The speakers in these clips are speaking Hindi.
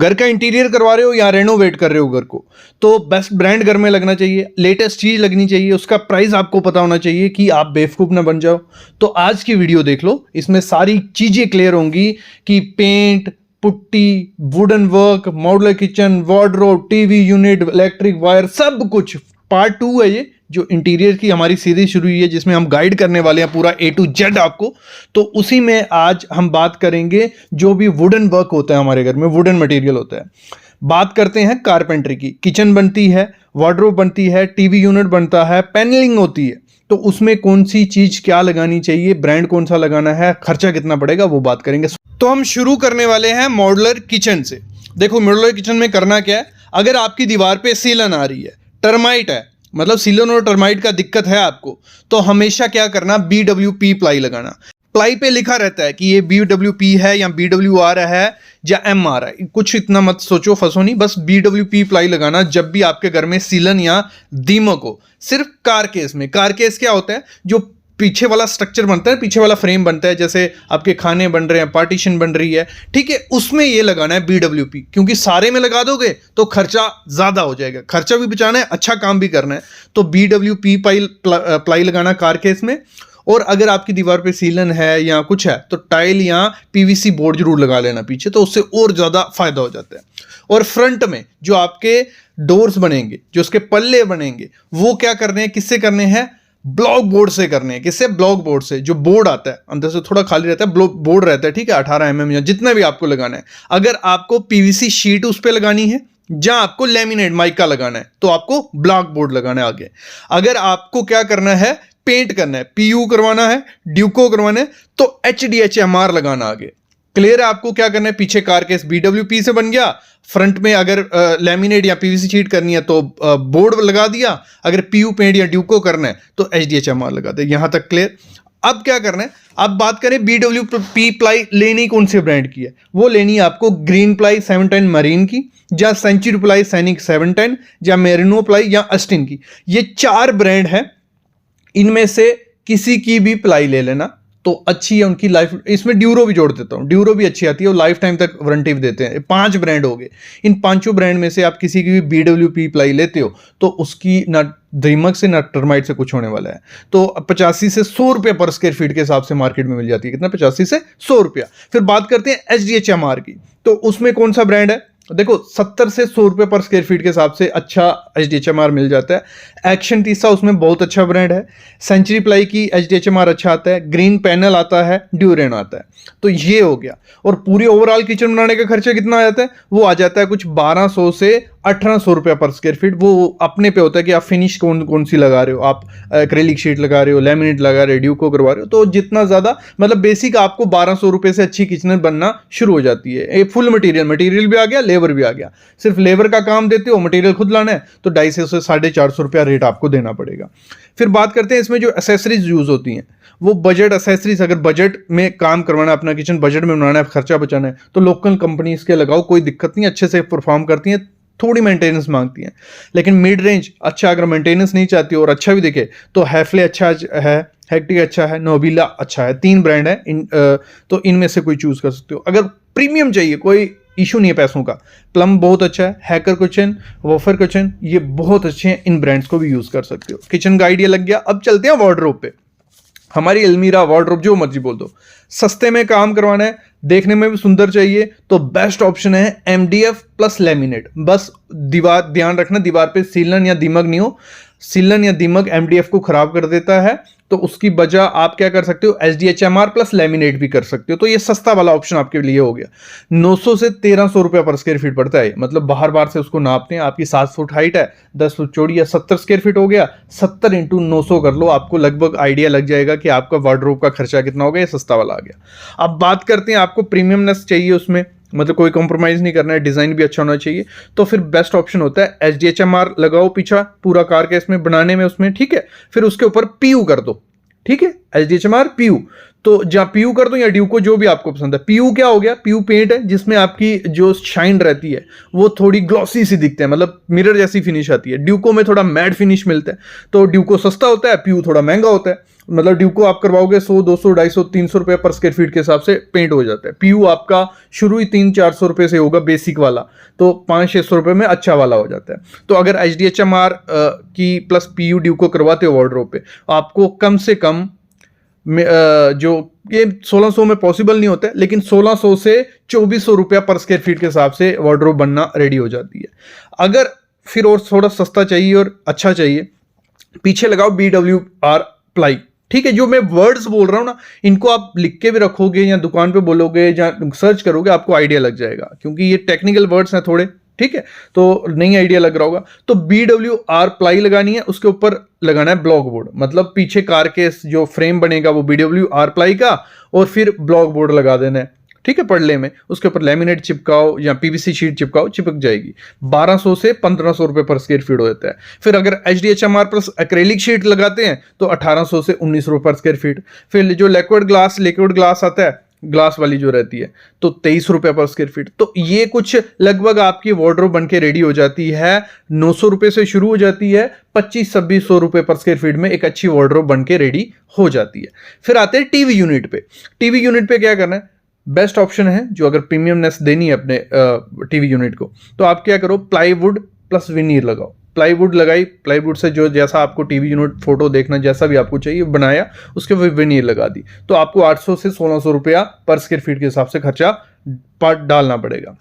घर का इंटीरियर करवा रहे हो या रेनोवेट कर रहे हो घर को, तो बेस्ट ब्रांड घर में लगना चाहिए, लेटेस्ट चीज़ लगनी चाहिए, उसका प्राइस आपको पता होना चाहिए कि आप बेवकूफ़ ना बन जाओ। तो आज की वीडियो देख लो, इसमें सारी चीज़ें क्लियर होंगी कि paint, putty, wooden work, modular kitchen, wardrobe, TV unit, electric wire, सब कुछ। पार्ट 2 है ये, जो इंटीरियर की हमारी सीरीज शुरू हुई है, जिसमें हम गाइड करने वाले हैं पूरा A to Z आपको। तो उसी में आज हम बात करेंगे जो भी वुडन वर्क होता है हमारे घर में, वुडन मटेरियल होता है। बात करते हैं कारपेंट्री की। किचन बनती है, वार्डरोब बनती है, टीवी यूनिट बनता है, पैनलिंग होती है, तो उसमें कौन सी चीज क्या लगानी चाहिए, ब्रांड कौन सा लगाना है, खर्चा कितना पड़ेगा, वो बात करेंगे। तो हम शुरू करने वाले हैं मॉड्यूलर किचन से। देखो मॉड्यूलर किचन में करना क्या है, अगर आपकी दीवार पे सीलन आ रही है, टर्माइट है, मतलब सीलन और टर्माइट का दिक्कत है आपको, तो हमेशा क्या करना, BWP प्लाई लगाना। प्लाई पे लिखा रहता है कि ये BWP है या BWR है या MR है, कुछ इतना मत सोचो फंसो नहीं, बस BWP प्लाई लगाना जब भी आपके घर में सीलन या दीमक हो। सिर्फ कार केस में, कार केस क्या होता है, जो पीछे वाला स्ट्रक्चर बनता है, पीछे वाला फ्रेम बनता है, जैसे आपके खाने बन रहे हैं, पार्टीशन बन रही है, ठीक है, उसमें ये लगाना है BWP, क्योंकि सारे में लगा दोगे तो खर्चा ज्यादा हो जाएगा, खर्चा भी बचाना है, अच्छा काम भी करना है। तो BWP प्लाई लगाना कार केस में। और अगर आपकी दीवार पे सीलन है या कुछ है तो टाइल या PVC बोर्ड जरूर लगा लेना पीछे, तो उससे और ज्यादा फायदा हो जाता है। और फ्रंट में जो आपके डोर्स बनेंगे, जो उसके पल्ले बनेंगे, वो क्या करने हैं, किससे करने हैं, ब्लॉक बोर्ड से करने हैं। किससे, ब्लॉक बोर्ड से। जो बोर्ड आता है अंदर से थोड़ा खाली रहता है, बोर्ड रहता है, ठीक है, 18 mm या जितना भी आपको लगाना है। अगर आपको PVC शीट उस पर लगानी है, जहां आपको लेमिनेट माइका लगाना है, तो आपको ब्लॉक बोर्ड लगाना है आगे। अगर आपको क्या करना है, पेंट करना है, PU करवाना है, ड्यूको करवाना है, तो HDHMR लगाना आगे। क्लियर है आपको क्या करना है। पीछे कार केस BWP से बन गया, फ्रंट में अगर लेमिनेट या PVC शीट करनी है तो बोर्ड लगा दिया, अगर PU पेंट या ड्यूको करना है तो HDHMR लगा दे। यहां तक क्लियर। अब क्या करना है, अब बात करें BWP प्लाई लेनी कौन से ब्रांड की है, वो लेनी है आपको ग्रीन प्लाई 710 मरीन की, या सेंचुरी प्लाई सैनिक 710, या मेरिनो प्लाई या अस्टिन की। ये 4 ब्रांड है, इनमें से किसी की भी प्लाई ले लेना तो अच्छी है उनकी लाइफ। इसमें ड्यूरो भी जोड़ देता हूं, ड्यूरो भी अच्छी आती है और लाइफ टाइम तक वारंटी भी देते हैं। 5 ब्रांड हो गए, इन 5 ब्रांड में से आप किसी की भी BWP प्लाई लेते हो तो उसकी ना दीमक से ना टर्माइट से कुछ होने वाला है। तो 85 से 100 रुपया पर स्क्वायर फीट के हिसाब से मार्केट में मिल जाती है। कितना, 85 से 100 रुपया। फिर बात करते हैं HDHMR की, तो उसमें कौन सा ब्रांड है, देखो 70 से 100 रुपये पर स्क्वायर फीट के हिसाब से अच्छा HDHMR मिल जाता है। एक्शन तीसा उसमें बहुत अच्छा ब्रांड है। सेंचुरी प्लाई की HDHMR अच्छा आता है, ग्रीन पैनल आता है, ड्यूरेन आता है। तो ये हो गया। और पूरी ओवरऑल किचन बनाने का खर्चा कितना आ जाता है, वो आ जाता है कुछ 1200 से 1800 रुपया पर स्क्वायर फीट। वो अपने पे होता है कि आप फिनिश कौन सी लगा रहे हो, आप एक्रेलिक शीट लगा रहे हो, लेमिनेट लगा रहे हो, ड्यूको करवा रहे हो, तो जितना ज्यादा मतलब बेसिक आपको 1200 रुपये से अच्छी किचन बनना शुरू हो जाती है। एक फुल मटेरियल भी आ गया, लेबर भी आ गया। सिर्फ लेबर का काम देते हो, मटेरियल खुद लाना है, तो 250 से 450 रुपया रेट आपको देना पड़ेगा। फिर बात करते हैं इसमें जो एसेसरीज यूज होती हैं, वो बजट एसेसरीज। अगर बजट में काम करवाना है, अपना किचन बजट में बनाना है, खर्चा बचाना है, तो लोकल कंपनीज के लगाओ, कोई दिक्कत नहीं, अच्छे से परफॉर्म करती हैं, थोड़ी मेंटेनेंस मांगती हैं। लेकिन मिड रेंज अच्छा, अगर मेंटेनेंस नहीं चाहती और अच्छा भी दिखे तो हैफले अच्छा है, हेक्टिक अच्छा है, नोबिला अच्छा है। 3 ब्रांड है तो इनमें से कोई चूज कर सकते हो। अगर प्रीमियम चाहिए, कोई इशू नहीं है पैसों का, प्लम बहुत अच्छा है, हैकर किचन, वॉफर किचन, ये बहुत अच्छे हैं, इन ब्रांड्स को भी यूज कर सकते हो। किचन का आइडिया लग गया। अब चलते हैं वार्डरोब पे। हमारी अलमीरा, वार्डरोब, जो मर्जी बोल दो, सस्ते में काम करवाना है, देखने में भी सुंदर चाहिए, तो बेस्ट ऑप्शन है MDF प्लस लेमिनेट। बस दीवार ध्यान रखना, दीवार पे सीलन या दीमक नहीं हो। सीलन या दीमक MDF को खराब कर देता है, तो उसकी बजाय आप क्या कर सकते हो, HDHMR प्लस लेमिनेट भी कर सकते हो। तो ये सस्ता वाला ऑप्शन आपके लिए हो गया। 900 से 1300 रुपया पर स्क्वायर फीट पड़ता है, मतलब बाहर से उसको नापते हैं। आपकी 7 फुट हाइट है, 10 फुट चौड़ी है, 70 स्क्वायर फीट हो गया, 70 × 900 कर लो, आपको लगभग आइडिया लग जाएगा कि आपका वार्डरोब का खर्चा कितना हो गया। ये सस्ता वाला आ गया। अब बात करते हैं, आपको प्रीमियमनेस चाहिए उसमें, मतलब कोई कॉम्प्रोमाइज नहीं करना है, डिजाइन भी अच्छा होना चाहिए, तो फिर बेस्ट ऑप्शन होता है HDHMR लगाओ पीछा पूरा कार के इसमें बनाने में उसमें, ठीक है। फिर उसके ऊपर PU कर दो, ठीक है, HDHMR PU। तो जहाँ PU कर दो या ड्यूको, जो भी आपको पसंद है। PU क्या हो गया, PU पेंट है जिसमें आपकी जो शाइन रहती है वो थोड़ी ग्लॉसी सी दिखते हैं, मतलब मिरर जैसी फिनिश आती है। ड्यूको में थोड़ा मैट फिनिश मिलता है, तो ड्यूको सस्ता होता है, PU थोड़ा महंगा होता है। मतलब ड्यूको आप करवाओगे 100, 200, 250, 300 रुपये पर स्क्वायर फीट के हिसाब से पेंट हो जाता है। पीयू आपका शुरू ही 300-400 रुपये से होगा बेसिक वाला, तो 500-600 रुपये में अच्छा वाला हो जाता है। तो अगर HDHMR की प्लस पीयू ड्यूको करवाते हो वार्डरोब पे, आपको कम से कम जो ये 1600 में पॉसिबल नहीं होता है, लेकिन 1600 से 2400 रुपया पर स्क्वायर फीट के हिसाब से वार्डरोब बनना रेडी हो जाती है। अगर फिर और थोड़ा सस्ता चाहिए और अच्छा चाहिए, पीछे लगाओ BWR प्लाई। ठीक है, जो मैं वर्ड्स बोल रहा हूं ना, इनको आप लिख के भी रखोगे या दुकान पे बोलोगे या सर्च करोगे, आपको आइडिया लग जाएगा, क्योंकि ये टेक्निकल वर्ड्स हैं थोड़े। ठीक है, तो नहीं आइडिया लग रहा होगा। तो BWR प्लाई लगानी है, उसके ऊपर लगाना है ब्लॉक बोर्ड, मतलब पीछे कार के जो फ्रेम बनेगा वो BWR प्लाई का, और फिर ब्लॉक बोर्ड लगा देना है। ठीक है, पड़ले में उसके ऊपर लेमिनेट चिपकाओ या PVC शीट चिपकाओ, चिपक जाएगी। 1200 से 1500 रुपये पर स्क्वायर फीट हो जाता है। फिर अगर HDHMR प्लस एक्रेलिक शीट लगाते हैं तो 1800 से 1900 रुपये पर स्क्वायर फीट। फिर जो लिक्विड ग्लास आता है, ग्लास वाली जो रहती है, तो 23 रुपये पर स्क्वायर फीट। तो ये कुछ लगभग आपकी वार्डरोब बन के रेडी हो जाती है। 900 रुपये से शुरू हो जाती है, 2500-2600 रुपये पर स्क्वायर फीट में एक अच्छी वार्डरोब बन के रेडी हो जाती है। फिर आते हैं टीवी यूनिट पे। टीवी यूनिट पे क्या करना है, बेस्ट ऑप्शन है जो अगर प्रीमियमनेस देनी है अपने टीवी यूनिट को, तो आप क्या करो, प्लाईवुड प्लस विनीर लगाओ। प्लाईवुड लगाई, प्लाईवुड से जो जैसा आपको टीवी यूनिट फोटो देखना जैसा भी आपको चाहिए बनाया, उसके फिर विनीर लगा दी, तो आपको 800 से 1600 रुपया पर स्क्वायर फीट के हिसाब से खर्चा डालना पड़ेगा।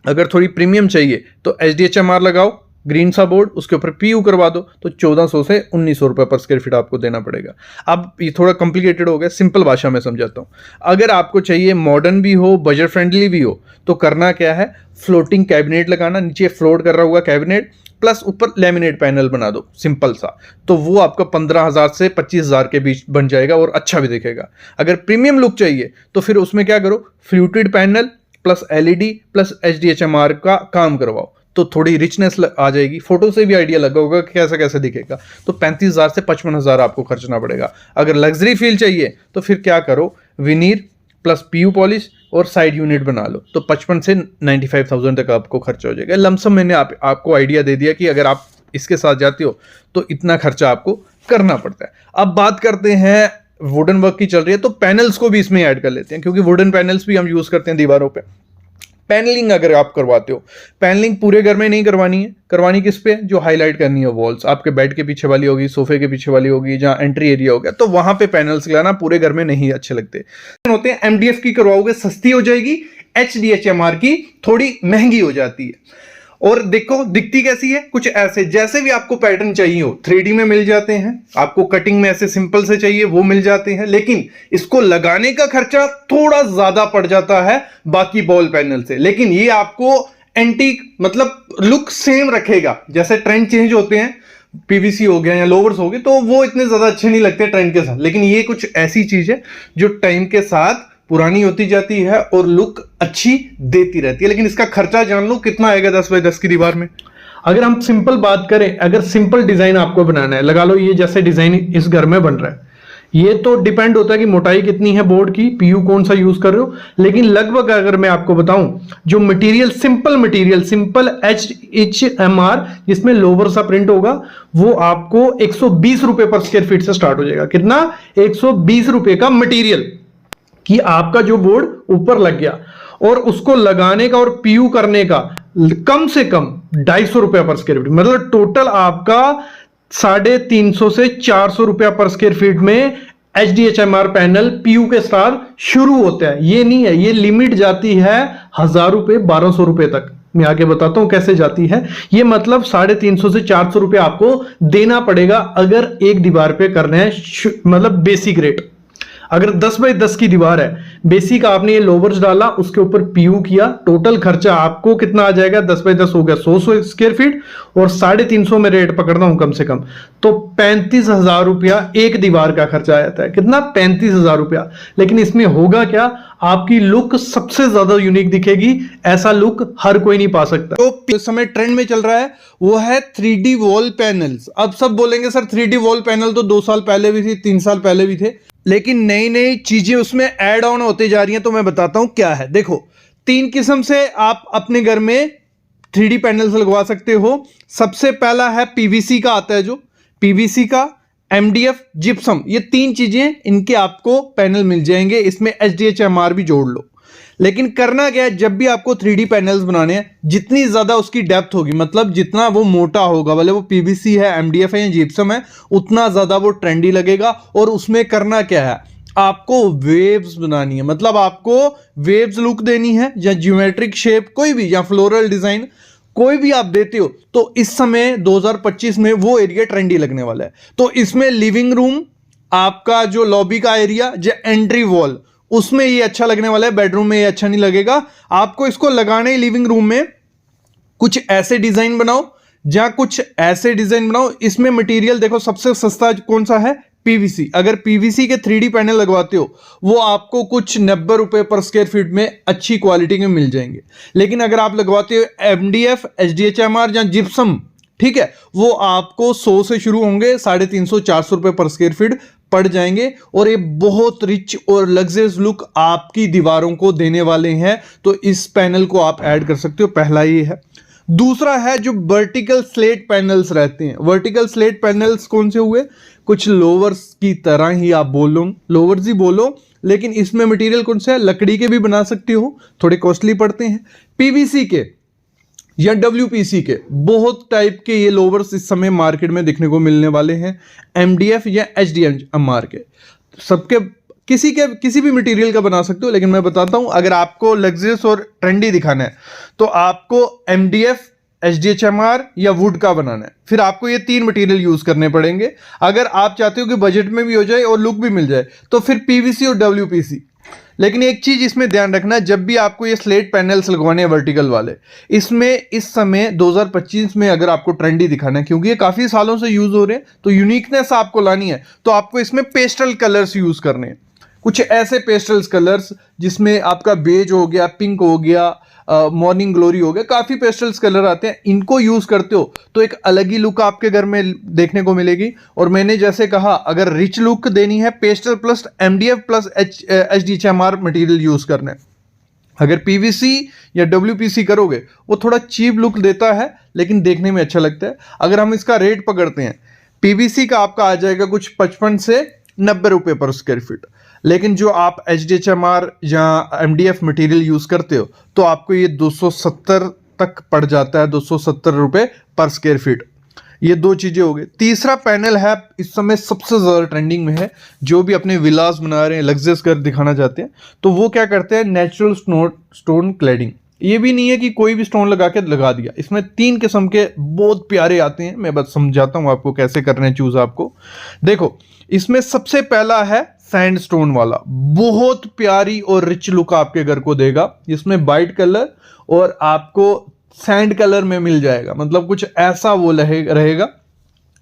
अगर थोड़ी प्रीमियम चाहिए तो HDHMR लगाओ, ग्रीन सा बोर्ड, उसके ऊपर PU करवा दो, तो 1400 से 1900 रुपये पर स्क्वायर फीट आपको देना पड़ेगा। अब ये थोड़ा कॉम्प्लिकेटेड हो गया, सिंपल भाषा में समझाता हूँ। अगर आपको चाहिए मॉडर्न भी हो, बजट फ्रेंडली भी हो, तो करना क्या है, फ्लोटिंग कैबिनेट लगाना, नीचे फ्लोट कर रहा हुआ कैबिनेट, प्लस ऊपर लेमिनेट पैनल बना दो सिंपल सा, तो वो आपका 15,000 से 25,000 के बीच बन जाएगा और अच्छा भी दिखेगा। अगर प्रीमियम लुक चाहिए तो फिर उसमें क्या करो, fluted panel plus LED plus HDHMR का काम करवाओ, तो थोड़ी रिचनेस आ जाएगी। फोटो से भी आइडिया लगा होगा कि कैसा कैसे दिखेगा। तो 35,000 से 55,000 आपको खर्चना पड़ेगा। अगर लग्जरी फील चाहिए तो फिर क्या करो, विनीर प्लस PU पॉलिश और साइड यूनिट बना लो, तो 55 से 95,000 तक आपको खर्चा हो जाएगा। लमसम मैंने आपको आइडिया दे दिया कि अगर आप इसके साथ जाते हो तो इतना खर्चा आपको करना पड़ता है। अब बात करते हैं, वुडन वर्क की चल रही है तो पैनल्स को भी इसमें ऐड कर लेते हैं, क्योंकि वुडन पैनल्स भी हम यूज करते हैं दीवारों पे। पैनलिंग अगर आप करवाते हो, पैनलिंग पूरे घर में नहीं करवानी है, करवानी किस पे, जो हाईलाइट करनी है वॉल्स, आपके बेड के पीछे वाली होगी, सोफे के पीछे वाली होगी, जहां एंट्री एरिया हो गया, तो वहां पे पैनल्स लगाना, पूरे घर में नहीं अच्छे लगते होते हैं। MDF की करवाओगे सस्ती हो जाएगी, HDHMR की थोड़ी महंगी हो जाती है। और देखो दिखती कैसी है, कुछ ऐसे जैसे भी आपको पैटर्न चाहिए हो 3D में मिल जाते हैं, आपको कटिंग में ऐसे सिंपल से चाहिए वो मिल जाते हैं, लेकिन इसको लगाने का खर्चा थोड़ा ज्यादा पड़ जाता है बाकी बॉल पैनल से। लेकिन ये आपको एंटीक मतलब लुक सेम रखेगा, जैसे ट्रेंड चेंज होते हैं, PVC हो गया या लोवर्स हो गए, तो वो इतने ज्यादा अच्छे नहीं लगते ट्रेंड के साथ, लेकिन ये कुछ ऐसी चीज है जो टाइम के साथ पुरानी होती जाती है और लुक अच्छी देती रहती है। लेकिन इसका खर्चा जान लो कितना आएगा 10 बाय 10 की दीवार में। अगर हम सिंपल बात करें, अगर सिंपल डिजाइन आपको बनाना है, लगा लो ये जैसे डिजाइन इस घर में बन रहा है, ये तो डिपेंड होता है कि मोटाई कितनी है बोर्ड की, PU कौन सा यूज कर रहे हो, लेकिन लगभग अगर मैं आपको बताऊं, जो मटेरियल सिंपल HDHMR जिसमें लोवर सा प्रिंट होगा, वो आपको 120 रुपए पर स्क्वायर फीट से स्टार्ट हो जाएगा। कितना, 120 रुपए का मटेरियल कि आपका जो बोर्ड ऊपर लग गया, और उसको लगाने का और PU करने का कम से कम 250 रुपया पर स्क्वायर फीट, मतलब टोटल आपका 350 से 400 रुपया पर स्क्वायर फीट में HDHMR पैनल PU के साथ शुरू होता है। ये नहीं है, ये लिमिट जाती है 1000 रुपए 1200 रुपए तक। मैं आगे बताता हूं कैसे जाती है। ये मतलब 350 से 400 रुपया आपको देना पड़ेगा अगर एक दीवार पे करना है, मतलब बेसिक रेट। अगर 10 बाय 10 की दीवार है, बेसिक आपने ये लोवर्स डाला, उसके ऊपर PU किया, टोटल खर्चा आपको कितना आ जाएगा, 10 बाय 10 हो गया 100 स्क्वायर फीट, और 350 में रेट पकड़ना हूं कम से कम, तो 35,000 रुपया एक दीवार का खर्चा आ जाता है। कितना, 35,000 रुपया। लेकिन इसमें होगा क्या, आपकी लुक सबसे ज्यादा यूनिक दिखेगी, ऐसा लुक हर कोई नहीं पा सकता। तो इस समय ट्रेंड में चल रहा है वो है 3D वॉल पैनल्स। अब सब बोलेंगे सर 3D वॉल पैनल तो 2 साल पहले भी थी, 3 साल पहले भी थे, लेकिन नई नई चीजें उसमें ऐड ऑन होती जा रही हैं। तो मैं बताता हूं क्या है। देखो, 3 किस्म से आप अपने घर में 3D पैनल्स लगवा सकते हो। सबसे पहला है PVC का आता है, जो PVC का एमडीएफ, जिप्सम, ये 3 चीजें इनके आपको पैनल मिल जाएंगे। इसमें एचडीएचएमआर भी जोड़ लो। लेकिन करना क्या है, जब भी आपको 3D पैनल्स बनाने हैं, जितनी ज्यादा उसकी डेप्थ होगी, मतलब जितना वो मोटा होगा, भले वो पीवीसी है, एमडीएफ है या जिप्सम है, उतना ज्यादा वो ट्रेंडी लगेगा। और उसमें करना क्या है, आपको वेव्स बनानी है, मतलब आपको वेव्स लुक देनी है, या ज्योमेट्रिक शेप कोई भी, या फ्लोरल डिजाइन कोई भी आप देते हो, तो इस समय 2025 में वो एरिया ट्रेंडी लगने वाला है। तो इसमें लिविंग रूम, आपका जो लॉबी का एरिया, जो एंट्री वॉल, उसमें ये अच्छा लगने वाला है। बेडरूम में ये अच्छा नहीं लगेगा। आपको इसको लगाने ही लिविंग रूम में कुछ ऐसे डिजाइन बनाओ, जहां कुछ ऐसे डिजाइन बनाओ। इसमें मटेरियल देखो, सबसे सस्ता कौन सा है, पीवीसी। अगर पीवीसी के 3D पैनल लगवाते हो, वो आपको कुछ 90 रुपए पर स्क्वायर फीट में अच्छी क्वालिटी के मिल जाएंगे। लेकिन अगर आप लगवाते हो एमडीएफ, एचडीएचएमआर या जिप्सम, ठीक है, वो आपको 100 से शुरू होंगे, 350 400 रुपए पर स्क्वायर फीट पड़ जाएंगे। और ये बहुत रिच और लग्जरियस लुक आपकी दीवारों को देने वाले हैं। तो इस पैनल को आप ऐड कर सकते हो। पहला ये है। दूसरा है जो वर्टिकल स्लेट पैनल्स रहते हैं। वर्टिकल स्लेट पैनल्स कौन से हुए, कुछ लोवर्स की तरह ही आप बोलो, लोवर्स ही बोलो, लेकिन इसमें मटेरियल कौन सा है, लकड़ी के भी बना सकते हो, थोड़े कॉस्टली पड़ते हैं। पीवीसी के या डब्ल्यूपीसी के बहुत टाइप के ये लोवर्स इस समय मार्केट में देखने को मिलने वाले हैं। एमडीएफ या एचडीएचएमआर के, सबके किसी भी मटेरियल का बना सकते हो। लेकिन मैं बताता हूं, अगर आपको लग्जरियस और ट्रेंडी दिखाना है तो आपको एमडीएफ, एचडीएचएमआर या वुड का बनाना है। फिर आपको ये 3 मटेरियल यूज करने पड़ेंगे। अगर आप चाहते हो कि बजट में भी हो जाए और लुक भी मिल जाए, तो फिर पीवीसी और डब्ल्यूपीसी। लेकिन एक चीज इसमें ध्यान रखना, जब भी आपको ये स्लेट पैनल्स लगवाने हैं वर्टिकल वाले, इसमें इस समय 2025 में अगर आपको ट्रेंडी दिखाना है, क्योंकि ये काफी सालों से यूज हो रहे हैं, तो यूनिकनेस आपको लानी है, तो आपको इसमें पेस्टल कलर्स यूज करने हैं। कुछ ऐसे पेस्टल्स कलर्स जिसमें आपका बेज हो गया, पिंक हो गया, मॉर्निंग ग्लोरी हो गया, काफी पेस्टल्स कलर आते हैं। इनको यूज करते हो तो एक अलग ही लुक आपके घर में देखने को मिलेगी। और मैंने जैसे कहा, अगर रिच लुक देनी है, pastel plus MDF plus HDHMR material use करना है। अगर पीवीसी या डब्ल्यूपीसी करोगे, वो थोड़ा चीप लुक देता है, लेकिन देखने में अच्छा लगता है। अगर हम इसका रेट पकड़ते हैं, पीवीसी का आपका आ जाएगा कुछ 55 से 90 रुपए पर स्क्वायर फीट। लेकिन जो आप एचडीएचएमआर या एमडीएफ मटेरियल यूज करते हो, तो आपको ये 270 तक पड़ जाता है, 270 रुपए पर स्क्वायर फीट। ये 2 चीजें हो गई। तीसरा पैनल है, इस समय सबसे ज्यादा ट्रेंडिंग में है, जो भी अपने विलास बना रहे हैं, लग्जरियस घर दिखाना चाहते हैं, तो वो क्या करते हैं, नेचुरल स्टोन क्लैडिंग। ये भी नहीं है कि कोई भी स्टोन लगा के लगा दिया। इसमें 3 किस्म के बहुत प्यारे आते हैं। मैं बस समझाता हूं आपको कैसे करना है चूज। आपको देखो, इसमें सबसे पहला है सैंडस्टोन वाला, बहुत प्यारी और रिच लुक आपके घर को देगा। इसमें वाइट कलर और आपको सैंड कलर में मिल जाएगा, मतलब कुछ ऐसा वो रहेगा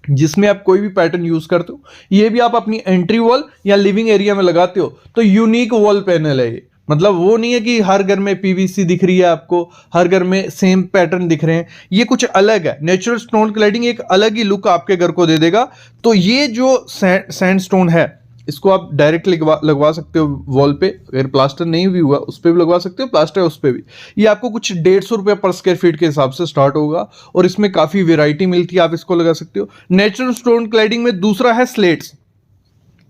जिसमें आप कोई भी पैटर्न यूज करते हो। ये भी आप अपनी एंट्री वॉल या लिविंग एरिया में लगाते हो, तो यूनिक वॉल पैनल है ये। मतलब वो नहीं है कि हर घर में पीवीसी दिख रही है आपको, हर घर में सेम पैटर्न दिख रहे हैं। ये कुछ अलग है। नेचुरल स्टोन क्लैडिंग एक अलग ही लुक आपके घर को दे देगा। तो ये जो सैंडस्टोन है, इसको आप डायरेक्ट लगवा सकते हो वॉल पे। अगर प्लास्टर नहीं भी हुआ, उस पर भी लगवा सकते हो, प्लास्टर है उस पर भी। ये आपको कुछ 150 रुपये पर स्क्वायर फीट के हिसाब से स्टार्ट होगा, और इसमें काफी वेराइटी मिलती है, आप इसको लगा सकते हो। नेचुरल स्टोन क्लैडिंग में दूसरा है स्लेट्स।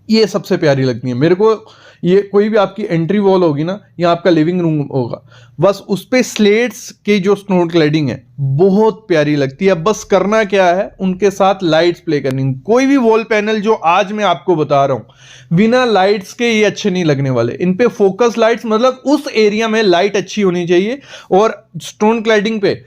ये सबसे प्यारी लगती है मेरे को। ये कोई भी आपकी एंट्री वॉल होगी ना, या आपका लिविंग रूम होगा, बस उस पे स्लेट्स की जो स्टोन क्लैडिंग है बहुत प्यारी लगती है। बस करना क्या है, उनके साथ लाइट्स प्ले करनी। कोई भी वॉल पैनल जो आज मैं आपको बता रहा हूं, बिना लाइट्स के ये अच्छे नहीं लगने वाले। इन पे फोकस लाइट्स, मतलब उस एरिया में लाइट अच्छी होनी चाहिए। और स्टोन क्लैडिंग पे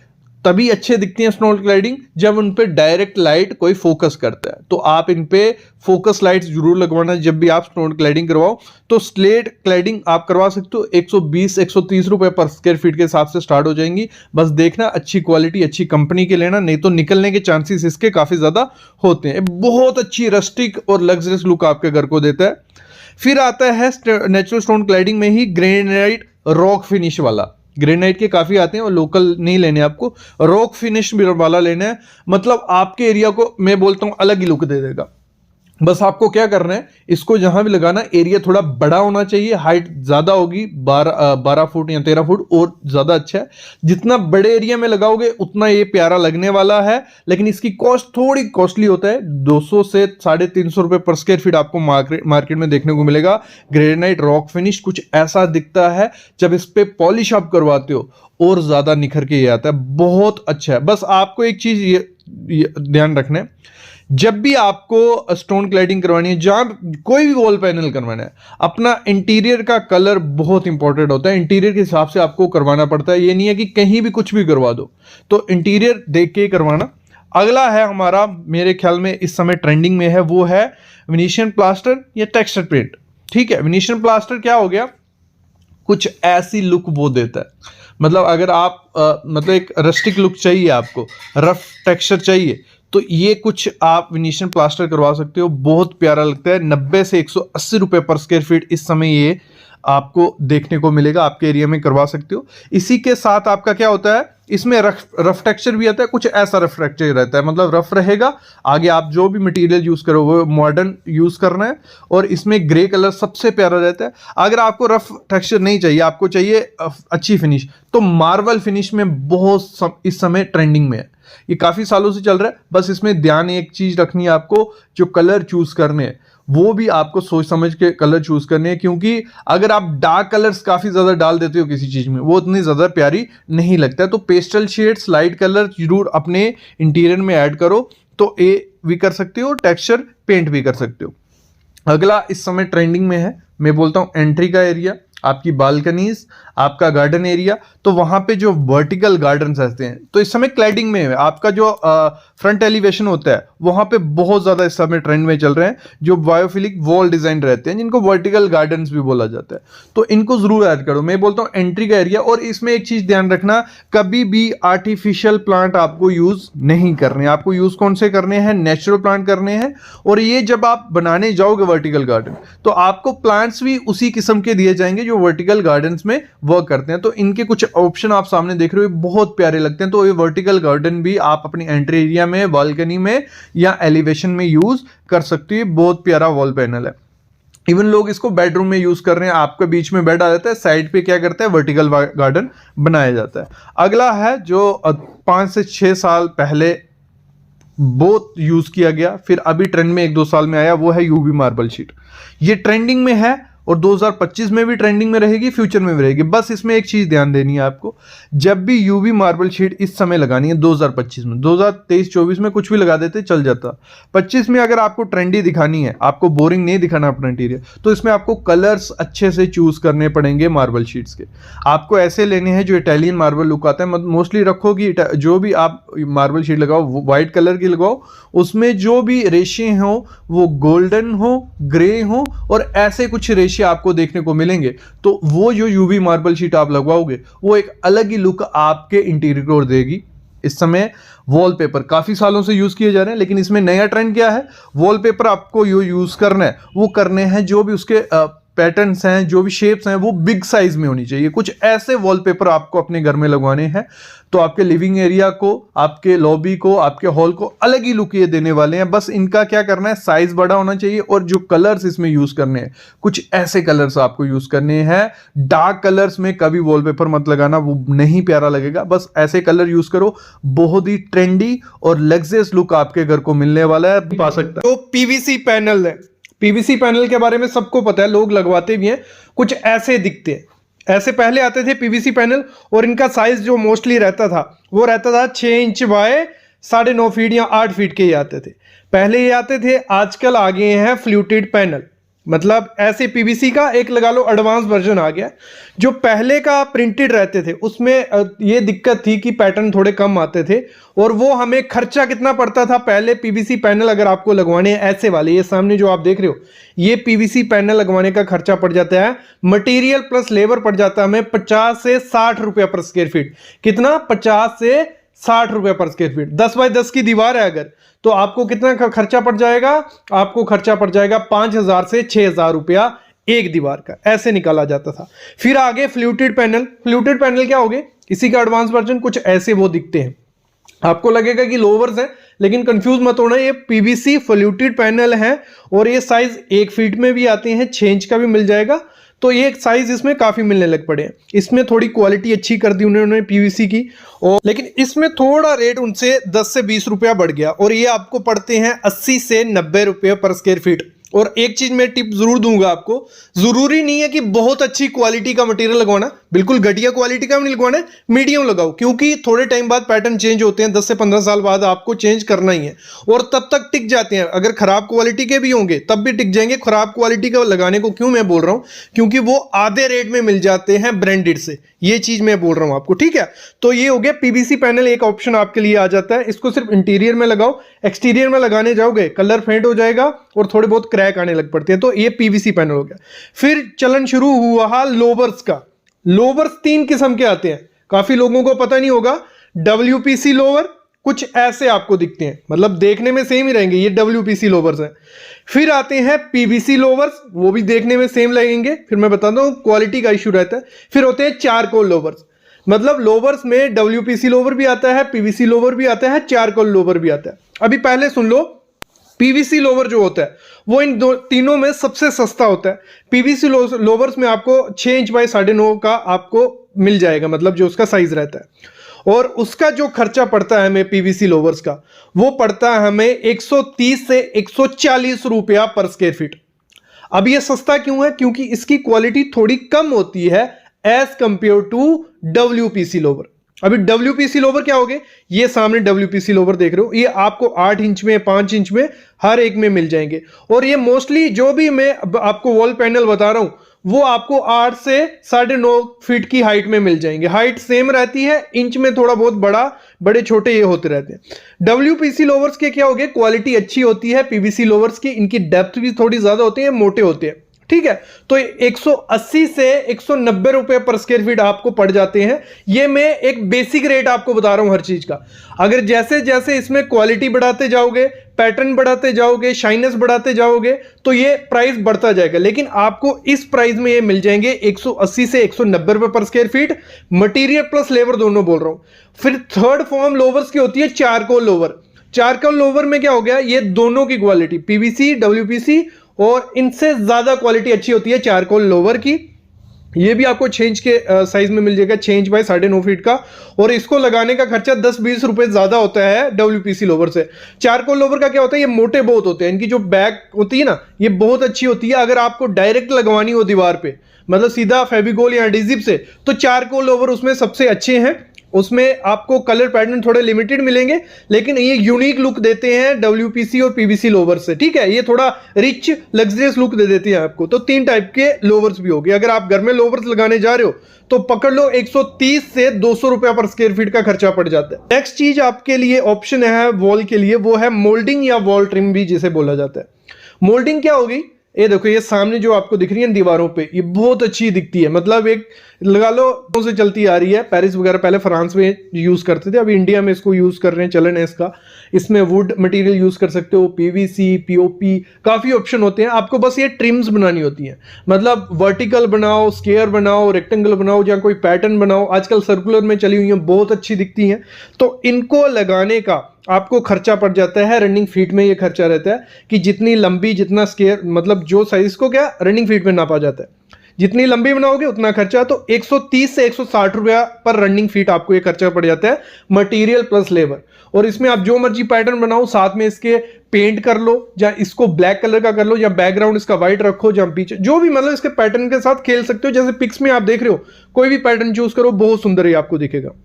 तभी अच्छे दिखती हैं स्टोन क्लैडिंग, जब उन पे डायरेक्ट लाइट कोई फोकस करता है। तो आप इन पे फोकस लाइट्स जरूर लगवाना जब भी आप स्टोन क्लैडिंग करवाओ। तो स्लेट क्लैडिंग आप करवा सकते हो, 120-130 रुपए पर स्क्वायर फीट के हिसाब से स्टार्ट हो जाएंगी। बस देखना अच्छी क्वालिटी, अच्छी कंपनी के लेना, नहीं तो निकलने के चांसेस इसके काफी ज्यादा होते हैं। बहुत अच्छी रस्टिक और लग्जरियस लुक आपके घर को देता है। फिर आता है नेचुरल स्टोन क्लैडिंग में ही ग्रेनाइट रॉक फिनिश वाला। ग्रेनाइट के काफी आते हैं और लोकल नहीं लेने, आपको रॉक फिनिश वाला लेना है। मतलब आपके एरिया को मैं बोलता हूं अलग ही लुक दे देगा। बस आपको क्या करना है, इसको जहां भी लगाना एरिया थोड़ा बड़ा होना चाहिए, हाइट ज्यादा होगी 12 फुट या 13 फुट और ज्यादा अच्छा है। जितना बड़े एरिया में लगाओगे उतना ये प्यारा लगने वाला है, लेकिन इसकी कॉस्ट थोड़ी कॉस्टली होता है। 200 से 350 रुपए पर स्क्वायर फीट आपको मार्केट में देखने को मिलेगा। ग्रेनाइट रॉक फिनिश कुछ ऐसा दिखता है, जब इस पे पॉलिश आप करवाते हो और ज्यादा निखर के ये आता है, बहुत अच्छा है। बस आपको एक चीज ये ध्यान रखना है, जब भी आपको स्टोन क्लैडिंग करवानी है, जहां कोई भी वॉल पैनल करवाना है, अपना इंटीरियर का कलर बहुत इंपॉर्टेंट होता है। इंटीरियर के हिसाब से आपको करवाना पड़ता है, ये नहीं है कि कहीं भी कुछ भी करवा दो, तो इंटीरियर देख के ही करवाना। अगला है हमारा, मेरे ख्याल में इस समय ट्रेंडिंग में है, वो है वेनेशियन प्लास्टर या टेक्सचर पेंट। ठीक है, वेनेशियन प्लास्टर क्या हो गया, कुछ ऐसी लुक वो देता है, मतलब अगर आप मतलब एक रस्टिक लुक चाहिए, आपको रफ टेक्सचर चाहिए, तो ये कुछ आप वेनेशियन प्लास्टर करवा सकते हो, बहुत प्यारा लगता है। 90 से 180 रुपए पर स्क्वायर फीट इस समय ये आपको देखने को मिलेगा, आपके एरिया में करवा सकते हो। इसी के साथ आपका क्या होता है, इसमें रफ टेक्सचर भी आता है, कुछ ऐसा रफ टेक्सचर रहता है, मतलब रफ रहेगा। आगे आप जो भी मटेरियल यूज करो वो मॉडर्न यूज करना है, और इसमें ग्रे कलर सबसे प्यारा रहता है। अगर आपको रफ टेक्सचर नहीं चाहिए, आपको चाहिए अच्छी फिनिश, तो मार्बल फिनिश में बहुत इस समय ट्रेंडिंग में है, ये काफी सालों से चल रहा है। बस इसमें ध्यान एक चीज रखनी है आपको, जो कलर चूज करने हैं वो भी आपको सोच समझ के कलर चूज करने हैं, क्योंकि अगर आप डार्क कलर्स काफी ज्यादा डाल देते हो किसी चीज में, वो उतनी ज्यादा प्यारी नहीं लगता है। तो पेस्टल शेड्स, लाइट कलर जरूर अपने इंटीरियर में ऐड करो, तो ये भी कर सकते हो, टेक्सचर पेंट भी कर सकते हो। अगला इस समय ट्रेंडिंग में है, मैं बोलता हूं एंट्री का एरिया, आपकी बालकनीज, आपका गार्डन एरिया, तो वहां पे जो वर्टिकल गार्डन्स रहते हैं, तो इस समय क्लैडिंग में है। आपका जो फ्रंट एलिवेशन होता है वहां पे बहुत ज्यादा इस समय ट्रेंड में चल रहे हैं, जो बायोफिलिक वॉल डिजाइन रहते हैं, जिनको वर्टिकल गार्डन्स भी बोला जाता है, तो इनको जरूर ऐड करो। मैं बोलता हूँ एंट्री का एरिया। और इसमें एक चीज ध्यान रखना, कभी भी आर्टिफिशियल प्लांट आपको यूज नहीं करने, आपको यूज कौन से करने हैं, नेचुरल प्लांट करने हैं। और ये जब आप बनाने जाओगे वर्टिकल गार्डन, तो आपको प्लांट्स भी उसी किस्म के दिए जाएंगे जो वर्टिकल गार्डन्स में वर्क करते हैं। तो इनके कुछ ऑप्शन आप सामने देख रहे हो, बहुत प्यारे लगते हैं। तो ये वर्टिकल गार्डन भी आप अपनी एंट्री एरिया में, बालकनी में या एलिवेशन में यूज कर सकते हो। बहुत प्यारा वॉल पैनल है। इवन लोग इसको बेडरूम में यूज कर रहे हैं, आपके बीच में बेड आ जाता है, साइड पे क्या करता है, वर्टिकल गार्डन बनाया जाता है। अगला है जो 5 से 6 साल पहले बहुत यूज किया गया, फिर अभी ट्रेंड में 1-2 साल में आया, वो है यूवी मार्बल शीट। ये ट्रेंडिंग में है और 2025 में भी ट्रेंडिंग में रहेगी, फ्यूचर में भी रहेगी। बस इसमें एक चीज ध्यान देनी है आपको, जब भी यूवी मार्बल शीट इस समय लगानी है 2025 में, 2023-24 में कुछ भी लगा देते चल जाता, 25 में अगर आपको ट्रेंडी दिखानी है, आपको बोरिंग नहीं दिखाना अपना इंटीरियर, तो इसमें आपको कलर्स अच्छे से चूज करने पड़ेंगे मार्बल शीट्स के। आपको ऐसे लेने हैं जो इटालियन मार्बल लुक आता है, मोस्टली रखो कि जो भी आप मार्बल शीट लगाओ व्हाइट कलर की लगाओ, उसमें जो भी रेशे हो वो गोल्डन हो, ग्रे हो, और ऐसे कुछ रेशे आपको देखने को मिलेंगे। तो वो जो यूवी मार्बल शीट आप लगवाओगे वो एक अलग ही लुक आपके इंटीरियर को देगी। इस समय वॉलपेपर काफी सालों से यूज किए जा रहे हैं, लेकिन इसमें नया ट्रेंड क्या है, वॉलपेपर आपको यूज करना है, वो करने हैं जो भी उसके पैटर्न्स हैं, जो भी शेप्स हैं, वो बिग साइज में होनी चाहिए। कुछ ऐसे वॉलपेपर आपको अपने घर में लगवाने हैं, तो आपके लिविंग एरिया को, आपके लॉबी को, आपके हॉल को अलग ही लुक ये देने वाले हैं। बस इनका क्या करना है, साइज बड़ा होना चाहिए, और जो कलर्स इसमें यूज करने हैं, कुछ ऐसे कलर्स आपको यूज करने हैं। डार्क कलर्स में कभी वॉलपेपर मत लगाना, वो नहीं प्यारा लगेगा। बस ऐसे कलर यूज करो, बहुत ही ट्रेंडी और लग्जरियस लुक आपके घर को मिलने वाला है, पा सकता है। तो पीवीसी पैनल है, पीवीसी पैनल के बारे में सबको पता है, लोग लगवाते भी हैं, कुछ ऐसे दिखते हैं। ऐसे पहले आते थे पीवीसी पैनल, और इनका साइज जो मोस्टली रहता था वो रहता था 6 इंच बाय 9.5 फीट या 8 फीट के ही आते थे, पहले ये आते थे। आजकल आ गए हैं फ्लूटेड पैनल, मतलब ऐसे पीवीसी का एक लगा लो एडवांस वर्जन आ गया। जो पहले का प्रिंटेड रहते थे उसमें ये दिक्कत थी कि पैटर्न थोड़े कम आते थे, और वो हमें खर्चा कितना पड़ता था पहले। पीवीसी पैनल अगर आपको लगवाने हैं ऐसे वाले, ये सामने जो आप देख रहे हो, ये पीवीसी पैनल लगवाने का खर्चा पड़ जाता है, मटेरियल प्लस लेबर पड़ जाता है हमें 50 से 60 रुपया पर स्क्वायर फीट। कितना, 50 से 60 रुपया पर स्क्वायर फीट। 10 बाय 10 की दीवार है अगर, तो आपको कितना खर्चा पड़ जाएगा, आपको खर्चा पड़ जाएगा 5,000 से 6,000 रुपया एक दीवार का, ऐसे निकाला जाता था। फिर आगे फ्लूटेड पैनल। फ्लूटेड पैनल क्या हो गए, इसी का एडवांस वर्जन, कुछ ऐसे वो दिखते हैं। आपको लगेगा कि लोवर्स है, लेकिन कंफ्यूज मत होना, ये पीवीसी फ्लूटेड पैनल है और ये साइज 1 फीट में भी आते हैं, 6 इंच का भी मिल जाएगा। तो ये साइज इसमें काफी मिलने लग पड़े हैं। इसमें थोड़ी क्वालिटी अच्छी कर दी उन्होंने पीवीसी की, और लेकिन इसमें थोड़ा रेट उनसे 10 से 20 रुपया बढ़ गया और ये आपको पड़ते हैं 80 से 90 रुपये पर स्क्वायर फीट। और एक चीज मैं टिप जरूर दूंगा आपको, जरूरी नहीं है कि बहुत अच्छी क्वालिटी का मटेरियल लगवाना, बिल्कुल घटिया क्वालिटी का भी नहीं लगवाना है, मीडियम लगाओ, क्योंकि थोड़े टाइम बाद पैटर्न चेंज होते हैं, 10 से 15 साल बाद आपको चेंज करना ही है और तब तक टिक जाते हैं। अगर खराब क्वालिटी के भी होंगे तब भी टिक जाएंगे। खराब क्वालिटी का लगाने को क्यों मैं बोल रहा हूं, क्योंकि वो आधे रेट में मिल जाते हैं ब्रांडेड से, ये चीज मैं बोल रहा हूं आपको, ठीक है। तो ये हो गया पीवीसी पैनल, एक ऑप्शन आपके लिए आ जाता है। इसको सिर्फ इंटीरियर में लगाओ, एक्सटीरियर में लगाने जाओगे कलर फेंट हो जाएगा और थोड़े बहुत क्रैक आने लग पड़ते हैं। तो ये पीवीसी पैनल हो गया। फिर चलन शुरू हुआ लोवर्स का। लोवर्स 3 किस्म के आते हैं, काफी लोगों को पता नहीं होगा। डब्ल्यूपीसी लोवर कुछ ऐसे आपको दिखते हैं, मतलब देखने में सेम ही रहेंगे, ये डब्ल्यूपीसी लोवर्स हैं। फिर आते हैं पीवीसी लोवर्स, वो भी देखने में सेम लगेंगे, फिर मैं बताता हूं क्वालिटी का इशू रहता है। फिर होते हैं चारकोल लोवर्स, मतलब लोवर्स में डब्ल्यूपीसी लोवर भी आता है, पीवीसी लोवर भी आता है, चारकोल लोवर भी आता है। अभी पहले सुन लो, पीवीसी लोवर जो होता है वो इन तीनों में सबसे सस्ता होता है। पीवीसी लोवर्स में आपको 6 इंच बाय 9.5 का आपको मिल जाएगा, मतलब जो उसका साइज रहता है। और उसका जो खर्चा पड़ता है हमें पीवीसी लोवर्स का, वो पड़ता है हमें 130 से 140 रुपया पर स्क्वायर फीट। अब ये सस्ता क्यों है, क्योंकि इसकी क्वालिटी थोड़ी कम होती है as compare to WPC louver. अभी डब्ल्यूपीसी लोवर क्या होगे, ये सामने डब्ल्यूपीसी लोवर देख रहे हो, ये आपको 8 इंच में 5 इंच में हर एक में मिल जाएंगे। और ये मोस्टली जो भी मैं आपको वॉल पैनल बता रहा हूं वो आपको 8 से 9.5 फीट की हाइट में मिल जाएंगे। हाइट सेम रहती है, इंच में थोड़ा बहुत बड़े छोटे ये होते रहते हैं। डब्ल्यूपीसी लोवर्स के क्या हो गए, क्वालिटी अच्छी होती है पीवीसी लोवर्स की, इनकी डेप्थ भी थोड़ी ज्यादा होती है, मोटे होते हैं, ठीक है। तो 180 से 190 रुपए पर स्क्वायर फीट आपको पड़ जाते हैं। ये मैं एक बेसिक रेट आपको बता रहा हूं हर चीज का। अगर जैसे जैसे इसमें क्वालिटी बढ़ाते जाओगे, पैटर्न बढ़ाते जाओगे, शाइनेस बढ़ाते जाओगे, तो ये प्राइस बढ़ता जाएगा। लेकिन आपको इस प्राइस में ये मिल जाएंगे 180 से 190 रुपए पर square feet, material plus labour दोनों बोल रहा हूं। फिर थर्ड फॉर्म लोवर्स की होती है चारकोल लोवर। चारकोल लोवर में क्या हो गया, ये दोनों की क्वालिटी पीवीसी डब्ल्यूपीसी और इनसे ज्यादा क्वालिटी अच्छी होती है चारकोल लोवर की। ये भी आपको 6 इंच के साइज में मिल जाएगा, 6 इंच बाय 9.5 फीट का। और इसको लगाने का खर्चा 10-20 रुपए ज्यादा होता है डब्ल्यूपीसी लोवर से। चारकोल लोवर का क्या होता है, ये मोटे बहुत होते हैं, इनकी जो बैक होती है ना ये बहुत अच्छी होती है। अगर आपको डायरेक्ट लगवानी हो दीवार पे, मतलब सीधा फेविकोल या एडहेसिव से, तो चारकोल लोवर उसमें सबसे अच्छे हैं। उसमें आपको कलर पैटर्न थोड़े लिमिटेड मिलेंगे, लेकिन ये यूनिक लुक देते हैं डब्ल्यूपीसी और पीवीसी लोवर से, ठीक है। ये थोड़ा रिच लग्जरियस लुक दे देती है आपको। तो 3 टाइप के लोवर्स भी हो गए। अगर आप घर में लोवर्स लगाने जा रहे हो तो पकड़ लो 130 से 200 रुपया पर स्क्वायर फीट का खर्चा पड़ जाता है। नेक्स्ट चीज आपके लिए ऑप्शन है वॉल के लिए, वो है मोल्डिंग या वॉल ट्रिम भी जिसे बोला जाता है। मोल्डिंग क्या होगी, ये देखो, ये सामने जो आपको दिख रही है दीवारों पे, ये बहुत अच्छी दिखती है, मतलब एक लगा लो से चलती आ रही है। पेरिस वगैरह पहले फ्रांस में यूज करते थे, अभी इंडिया में इसको यूज कर रहे हैं, चलन है इसका। इसमें वुड मटेरियल यूज कर सकते हो, पीवीसी, पीओपी, काफी ऑप्शन होते हैं। आपको बस ये ट्रिम्स बनानी होती है, मतलब वर्टिकल बनाओ, स्क्वायर बनाओ, रेक्टेंगल बनाओ, या कोई पैटर्न बनाओ। आजकल सर्कुलर में चली हुई है, बहुत अच्छी दिखती हैं। तो इनको लगाने का आपको खर्चा पड़ जाता है, रनिंग फीट में ये खर्चा रहता है कि जितनी लंबी, जितना स्क्वायर, मतलब जो साइज को क्या रनिंग फीट में नापा जाता है, जितनी लंबी बनाओगे उतना खर्चा। तो 130 से 160 रुपया पर रनिंग फीट आपको ये खर्चा पड़ जाता है, मटेरियल प्लस लेबर। और इसमें आप जो मर्जी पैटर्न बनाओ, साथ में इसके पेंट कर लो, या इसको ब्लैक कलर का कर लो, या बैकग्राउंड इसका व्हाइट रखो, या पीछे जो भी, मतलब इसके पैटर्न के साथ खेल सकते हो। जैसे पिक्स में आप देख रहे हो, कोई भी पैटर्न चूज करो, बहुत सुंदर ही आपको दिखेगा।